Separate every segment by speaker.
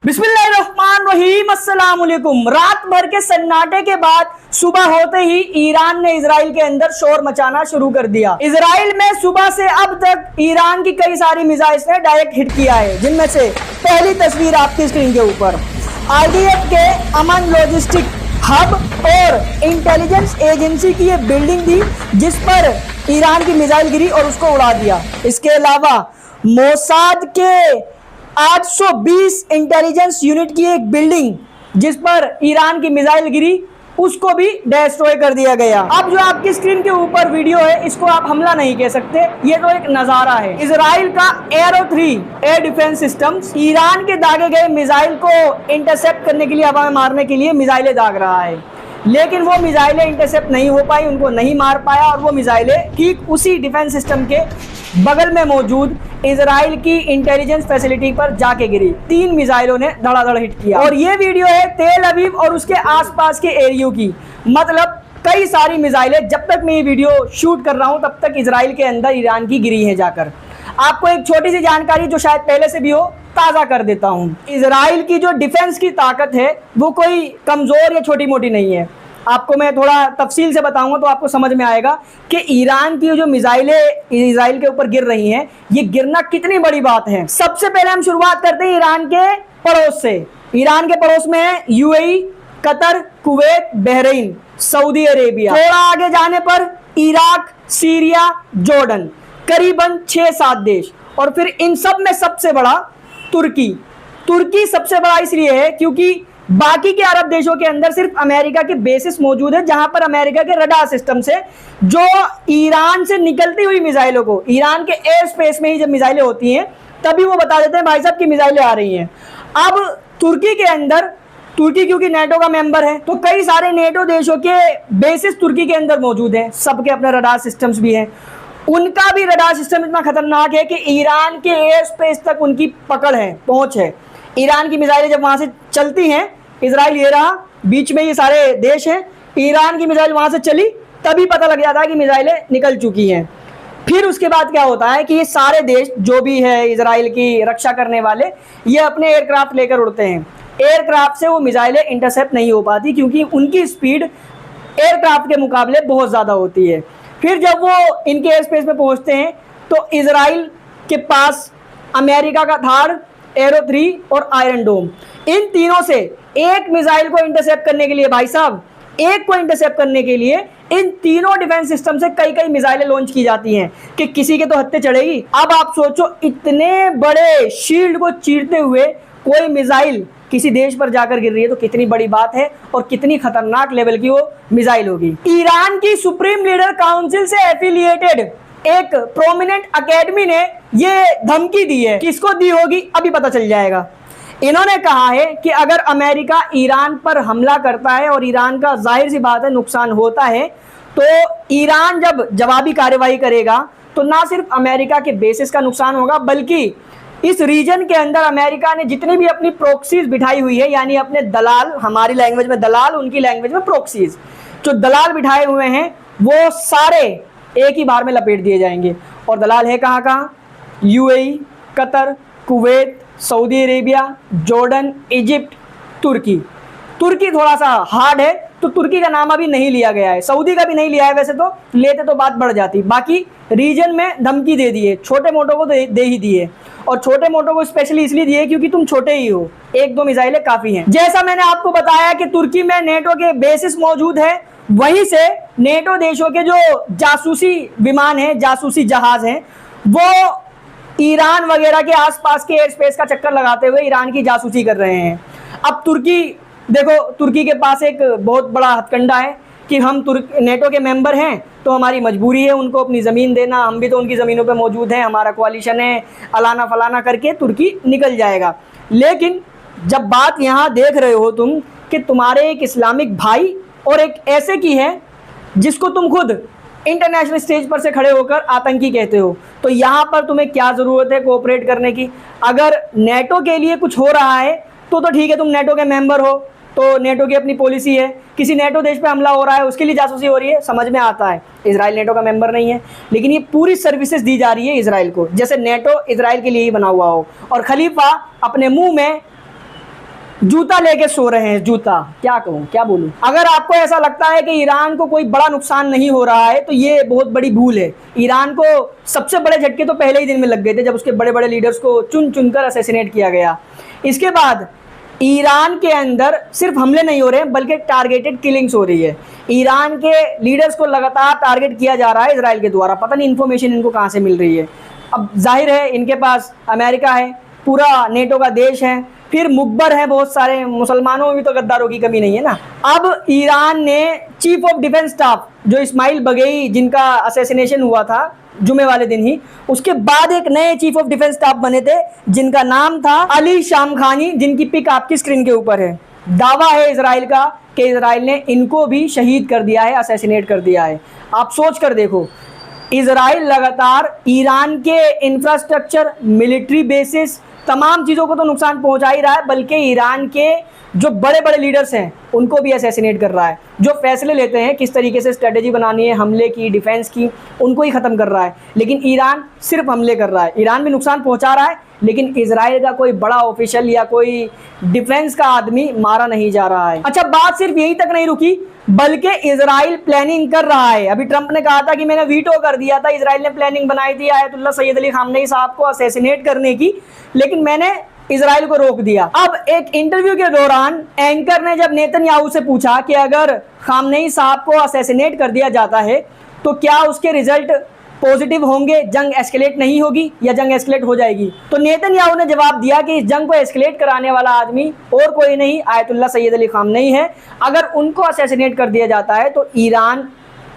Speaker 1: बिस्मिल्लाहिर्रहमानिर्रहीम, अस्सलाम वालेकुम। रात भर के सन्नाटे के बाद सुबह होते ही ईरान ने इजराइल के अंदर शोर मचाना शुरू कर दिया। इजराइल में सुबह से अब तक ईरान की कई सारी मिसाइल्स ने डायरेक्ट हिट किया है, जिनमें से पहली तस्वीर आपकी स्क्रीन के ऊपर IDF के अमन लॉजिस्टिक हब और इंटेलिजेंस एजेंसी की ये बिल्डिंग थी, जिस पर ईरान की मिसाइल गिरी और उसको उड़ा दिया। इसके अलावा मोसाद के 820 इंटेलिजेंस यूनिट की एक बिल्डिंग, जिस पर ईरान की मिसाइल गिरी, उसको भी डिस्ट्रॉय कर दिया गया। अब जो आपकी स्क्रीन के ऊपर वीडियो है, इसको आप हमला नहीं कह सकते, ये तो एक नजारा है। इजराइल का arrow 3 air defence system Iran के दागे गए मिसाइल को इंटरसेप्ट करने के लिए, हवा में मारने के लिए मिसाइलें दाग रहा है, लेकिन वो मिसाइलें इंटरसेप्ट नहीं हो पाई, उनको नहीं मार पाया। और वो मिसाइलें ठीक उसी डिफेंस सिस्टम के बगल में मौजूद इजराइल की इंटेलिजेंस फैसिलिटी पर जाके गिरी। 3 मिसाइलों ने धड़ाधड़ हिट किया। और ये वीडियो है तेल अवीव और उसके आसपास के एरियो की, मतलब कई सारी मिसाइलें जब तक मैं ये वीडियो शूट कर रहा हूं तब तक इजराइल के अंदर ईरान की गिरी है जाकर। आपको एक छोटी सी जानकारी जो शायद पहले से भी हो, ताज़ा कर देता हूं। इजराइल की जो डिफेंस की ताकत है वो कोई कमज़ोर या छोटी मोटी नहीं है। आपको मैं थोड़ा तफसील से बताऊंगा तो आपको समझ में आएगा कि ईरान की जो मिसाइलें इजराइल के ऊपर गिर रही हैं, ये गिरना कितनी बड़ी बात है। सबसे पहले हम शुरुआत करते हैं ईरान के पड़ोस से। ईरान के पड़ोस में है UAE, Qatar, Kuwait, Bahrain, Saudi Arabia. थोड़ा आगे जाने पर इराक, सीरिया, जॉर्डन, करीबन 6-7 देश। और फिर इन सब में सबसे बड़ा तुर्की। तुर्की सबसे बड़ा इसलिए है क्योंकि बाकी के अरब देशों के अंदर सिर्फ अमेरिका के बेसिस मौजूद है, जहां पर अमेरिका के रडार सिस्टम से जो ईरान से निकलती हुई मिसाइलों को, ईरान के एयर स्पेस में ही जब मिसाइलें होती हैं तभी वो बता देते हैं भाई साहब की मिसाइलें आ रही हैं। अब तुर्की के अंदर, तुर्की क्योंकि नेटो का मेंबर है, तो कई सारे नेटो देशों के बेसिस तुर्की के अंदर मौजूद हैं। सबके अपने रडार सिस्टम्स भी हैं। उनका भी रडार सिस्टम इतना खतरनाक है कि ईरान के एयर स्पेस तक उनकी पकड़ है, पहुंच है। ईरान की मिसाइलें जब वहां से चलती हैं, इजराइल ये रहा, बीच में ये सारे देश हैं, ईरान की मिसाइल वहां से चली तभी पता लग जाता है कि मिसाइलें निकल चुकी हैं। फिर उसके बाद क्या होता है कि ये सारे देश जो भी है इजराइल की रक्षा करने वाले, ये अपने एयरक्राफ्ट लेकर उड़ते हैं। एयरक्राफ्ट से वो मिसाइलें इंटरसेप्ट नहीं हो पाती क्योंकि उनकी स्पीड एयरक्राफ्ट के मुकाबले बहुत ज़्यादा होती है। फिर जब वो इनके एयर स्पेस में पहुँचते हैं तो इजराइल के पास अमेरिका का थार, एरो 3 और आयरन डोम, इन तीनों से एक मिसाइल को इंटरसेप्ट करने के लिए, भाई साहब एक को इंटरसेप्ट करने के लिए इन तीनों डिफेंस सिस्टम से कई कई मिसाइलें लॉन्च की जाती हैं कि किसी के तो हत्ते चढ़ेगी। अब आप सोचो, इतने बड़े शील्ड को चीरते हुए कोई मिसाइल किसी देश पर जाकर गिर रही है तो कितनी बड़ी बात है और कितनी खतरनाक लेवल की वो मिसाइल होगी। ईरान की सुप्रीम लीडर काउंसिल से एफिलिएटेड एक प्रोमिनेंट अकेडमी ने ये धमकी दी है। किसको दी होगी अभी पता चल जाएगा। इन्होंने कहा है कि अगर अमेरिका ईरान पर हमला करता है और ईरान का जाहिर सी बात है नुकसान होता है, तो ईरान जब जवाबी कार्रवाई करेगा तो ना सिर्फ अमेरिका के बेसिस का नुकसान होगा, बल्कि इस रीजन के अंदर अमेरिका ने जितनी भी अपनी प्रोक्सीज बिठाई हुई है, यानी अपने दलाल, हमारी लैंग्वेज में दलाल, उनकी लैंग्वेज में प्रोक्सीज, जो दलाल बिठाए हुए हैं वो सारे एक ही बार में लपेट दिए जाएंगे। और दलाल है कहाँ कहाँ? UAE, Qatar, Kuwait, Saudi Arabia, Jordan, Egypt, तुर्की। तुर्की थोड़ा सा हार्ड है तो तुर्की का नाम अभी नहीं लिया गया है, सऊदी का भी नहीं लिया है, वैसे तो लेते तो बात बढ़ जाती। बाकी रीजन में धमकी दे दी है, छोटे मोटों को दे ही दी है। और छोटे मोटों को स्पेशली इसलिए दिए क्योंकि तुम छोटे ही हो, 1-2 मिसाइलें काफ़ी हैं। जैसा मैंने आपको बताया कि तुर्की में नेटो के बेसिस मौजूद है, वहीं से नेटो देशों के जो जासूसी विमान हैं, जासूसी जहाज हैं, वो ईरान वगैरह के आसपास के एयर स्पेस का चक्कर लगाते हुए ईरान की जासूसी कर रहे हैं। अब तुर्की देखो, तुर्की के पास एक बहुत बड़ा हथकंडा है कि हम नेटो के मेंबर हैं तो हमारी मजबूरी है उनको अपनी ज़मीन देना, हम भी तो उनकी ज़मीनों पे मौजूद हैं, हमारा कोalition है, अलाना फलाना करके तुर्की निकल जाएगा। लेकिन जब बात यहाँ देख रहे हो तुम कि तुम्हारे एक इस्लामिक भाई और एक ऐसे की है जिसको तुम खुद इंटरनेशनल स्टेज पर से खड़े होकर आतंकी कहते हो, तो यहाँ पर तुम्हें क्या ज़रूरत है कोऑपरेट करने की? अगर नेटो के लिए कुछ हो रहा है तो ठीक है, तुम नेटो के मेंबर हो तो नेटो की अपनी पॉलिसी है। किसी नेटो देश पे हमला हो रहा है, उसके लिए जासूसी हो रही है, समझ में आता है। इजराइल नेटो का मेंबर नहीं है, लेकिन ये पूरी सर्विसेज दी जा रही है इजराइल को, जैसे नेटो इजराइल के लिए ही बना हुआ हो। और खलीफा अपने मुंह में जूता लेके सो रहे हैं, जूता, क्या कहूँ, क्या बोलूँ। अगर आपको ऐसा लगता है कि ईरान को कोई बड़ा नुकसान नहीं हो रहा है तो ये बहुत बड़ी भूल है। ईरान को सबसे बड़े झटके तो पहले ही दिन में लग गए थे जब उसके बड़े बड़े लीडर्स को चुन चुनकर असैसिनेट किया गया। इसके बाद ईरान के अंदर सिर्फ हमले नहीं हो रहे हैं बल्कि टारगेटेड किलिंग्स हो रही है। ईरान के लीडर्स को लगातार टारगेट किया जा रहा है इजराइल के द्वारा। पता नहीं इन्फॉर्मेशन इनको कहाँ से मिल रही है। अब जाहिर है इनके पास अमेरिका है, पूरा नेटो का देश है, फिर मुखबर है बहुत सारे, मुसलमानों में भी तो गद्दारों की कमी नहीं है ना। अब ईरान ने चीफ ऑफ डिफेंस स्टाफ जो इस्माइल बगई, जिनका असैसिनेशन हुआ था जुमे वाले दिन ही, उसके बाद एक नए चीफ ऑफ डिफेंस स्टाफ बने थे जिनका नाम था अली शामखानी, जिनकी पिक आपकी स्क्रीन के ऊपर है। दावा है इजराइल का कि इजराइल ने इनको भी शहीद कर दिया है, असैसिनेट कर दिया है। आप सोच कर देखो, इजराइल लगातार ईरान के इंफ्रास्ट्रक्चर, मिलिट्री बेसिस, तमाम चीज़ों को तो नुकसान पहुंचा ही रहा है बल्कि ईरान के जो बड़े बड़े लीडर्स हैं उनको भी असैसिनेट कर रहा है। जो फैसले लेते हैं किस तरीके से स्ट्रेटेजी बनानी है हमले की, डिफेंस की, उनको ही ख़त्म कर रहा है। लेकिन ईरान सिर्फ हमले कर रहा है, ईरान भी नुकसान पहुंचा रहा है, लेकिन इजराइल का कोई बड़ा ऑफिशियल या कोई डिफेंस का आदमी मारा नहीं जा रहा है। अच्छा, बात सिर्फ यही तक नहीं रुकी बल्कि इजराइल प्लानिंग कर रहा है। अभी ट्रंप ने कहा था कि मैंने वीटो कर दिया था, इजराइल ने प्लानिंग बनाई थी आयतुल्लाह सैयद अली खामनेई साहब को असैसिनेट करने की, लेकिन मैंने इजराइल को रोक दिया। अब एक इंटरव्यू के दौरान एंकर ने जब नेतन्याहू से पूछा कि अगर खामनेई साहब को असैसिनेट कर दिया जाता है तो क्या उसके रिजल्ट पॉजिटिव होंगे, जंग एस्केलेट नहीं होगी या जंग एस्केलेट हो जाएगी, तो नेतन्याहू ने जवाब दिया कि इस जंग को एस्केलेट कराने वाला आदमी और कोई नहीं, आयतुल्लाह सैयद अली खामनेई है। अगर उनको असैसिनेट कर दिया जाता है तो ईरान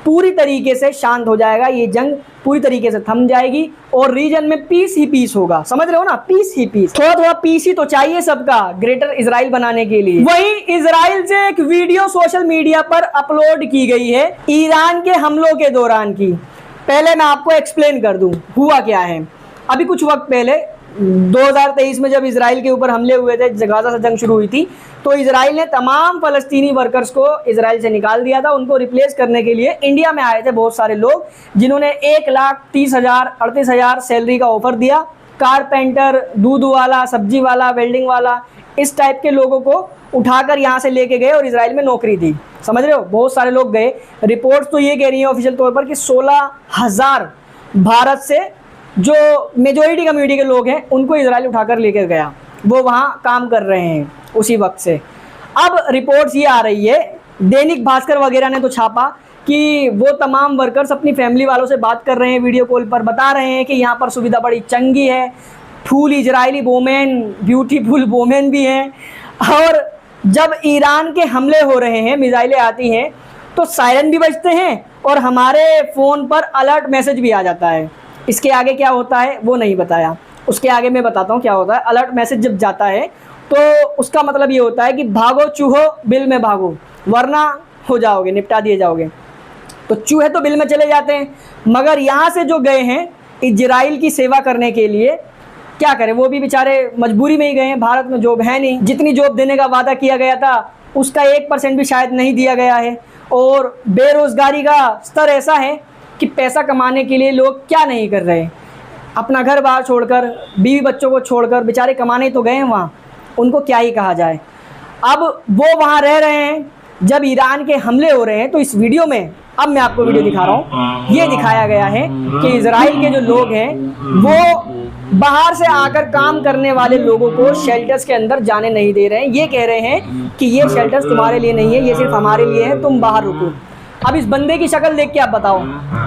Speaker 1: पूरी तरीके से शांत हो जाएगा, ये जंग पूरी तरीके से थम जाएगी और रीजन में पीस ही पीस होगा। समझ रहे हो ना, पीस ही पीस। थोड़ा थोड़ा पीस ही तो चाहिए सबका ग्रेटर इजराइल बनाने के लिए। वहीं इजराइल से एक वीडियो सोशल मीडिया पर अपलोड की गई है ईरान के हमलों के दौरान की। पहले मैं आपको एक्सप्लेन कर दूं हुआ क्या है। अभी कुछ वक्त पहले 2023 में जब इजराइल के ऊपर हमले हुए थे, गाजा से जंग शुरू हुई थी, तो इजराइल ने तमाम फलस्तीनी वर्कर्स को इजराइल से निकाल दिया था। उनको रिप्लेस करने के लिए इंडिया में आए थे बहुत सारे लोग जिन्होंने 1,30,000 38,000 सैलरी का ऑफर दिया। कारपेंटर, दूध वाला, सब्जी वाला, वेल्डिंग वाला, इस टाइप के लोगों को उठाकर यहाँ से लेके गए और इजराइल में नौकरी दी। समझ रहे हो, बहुत सारे लोग गए। रिपोर्ट्स तो ये कह रही है ऑफिशियल तौर पर कि 16,000 भारत से जो मेजोरिटी कम्युनिटी के लोग हैं उनको इजराइल उठाकर लेकर गया, वो वहाँ काम कर रहे हैं उसी वक्त से। अब रिपोर्ट्स ये आ रही है, दैनिक भास्कर वगैरह ने तो छापा कि वो तमाम वर्कर्स अपनी फैमिली वालों से बात कर रहे हैं वीडियो कॉल पर, बता रहे हैं कि यहाँ पर सुविधा बड़ी चंगी है, full Israeli women, beautiful women भी हैं। और जब ईरान के हमले हो रहे हैं, मिसाइलें आती हैं, तो सायरन भी बजते हैं और हमारे फ़ोन पर अलर्ट मैसेज भी आ जाता है। इसके आगे क्या होता है वो नहीं बताया, उसके आगे मैं बताता हूँ क्या होता है। अलर्ट मैसेज जब जाता है तो उसका मतलब ये होता है कि भागो चूहो, बिल में भागो, वरना हो जाओगे, निपटा दिए जाओगे। तो चूहे तो बिल में चले जाते हैं, मगर यहाँ से जो गए हैं इजराइल की सेवा करने के लिए, क्या करें, वो भी बेचारे मजबूरी में ही गए हैं। भारत में जॉब है नहीं, जितनी जॉब देने का वादा किया गया था उसका 1% भी शायद नहीं दिया गया है। और बेरोज़गारी का स्तर ऐसा है कि पैसा कमाने के लिए लोग क्या नहीं कर रहे, अपना घर बाहर छोड़कर, बीवी बच्चों को छोड़कर बेचारे कमाने तो गए हैं वहाँ, उनको क्या ही कहा जाए। अब वो वहाँ रह रहे हैं जब ईरान के हमले हो रहे हैं। तो इस वीडियो में, अब मैं आपको वीडियो दिखा रहा हूँ, ये दिखाया गया है कि इजराइल के जो लोग हैं वो बाहर से आकर काम करने वाले लोगों को शेल्टर्स के अंदर जाने नहीं दे रहे हैं। ये कह रहे हैं कि ये शेल्टर्स तुम्हारे लिए नहीं है, ये सिर्फ हमारे लिए है, तुम बाहर रुको। अब इस बंदे की शक्ल देख के आप बताओ,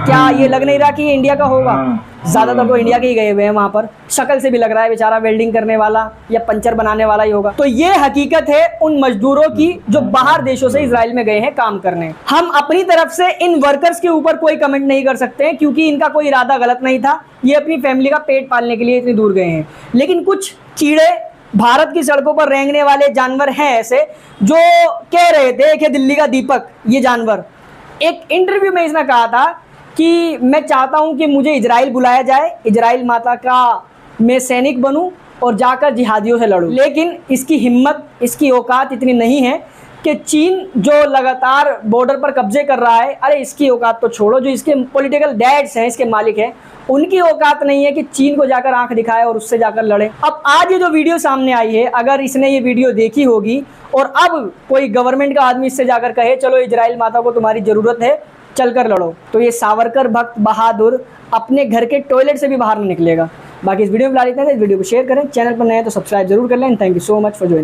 Speaker 1: क्या ये लग नहीं रहा कि ये इंडिया का होगा? ज़्यादातर तो इंडिया के ही गए हुए हैं वहाँ पर, शक्ल से भी लग रहा है बेचारा वेल्डिंग करने वाला या पंचर बनाने वाला ही होगा। तो ये हकीकत है उन मजदूरों की जो बाहर देशों से इजराइल में गए हैं काम करने। हम अपनी तरफ से इन वर्कर्स के ऊपर कोई कमेंट नहीं कर सकते हैं क्योंकि इनका कोई इरादा गलत नहीं था, ये अपनी फैमिली का पेट पालने के लिए इतनी दूर गए हैं। लेकिन कुछ कीड़े, भारत की सड़कों पर रेंगने वाले जानवर हैं ऐसे, जो कह रहे थे कि दिल्ली का दीपक, ये जानवर, एक इंटरव्यू में इसने कहा था कि मैं चाहता हूं कि मुझे इजराइल बुलाया जाए, इजराइल माता का मैं सैनिक बनूं और जाकर जिहादियों से लड़ूं। लेकिन इसकी हिम्मत, इसकी औकात इतनी नहीं है कि चीन जो लगातार बॉर्डर पर कब्जे कर रहा है, अरे इसकी औकात तो छोड़ो, जो इसके पॉलिटिकल डैड्स हैं, इसके मालिक हैं, उनकी औकात नहीं है कि चीन को जाकर आंख दिखाए और उससे जाकर लड़े। अब आज ये जो वीडियो सामने आई है, अगर इसने ये वीडियो देखी होगी और अब कोई गवर्नमेंट का आदमी इससे जाकर कहे चलो इजराइल माता को तुम्हारी ज़रूरत है, चलकर लड़ो, तो ये सावरकर भक्त बहादुर अपने घर के टॉयलेट से भी बाहर नहीं निकलेगा। बाकी इस वीडियो में फिलहाल इतना है। इस वीडियो को शेयर करें, चैनल पर नए हैं तो सब्सक्राइब जरूर कर लें। Thank you so much for joining.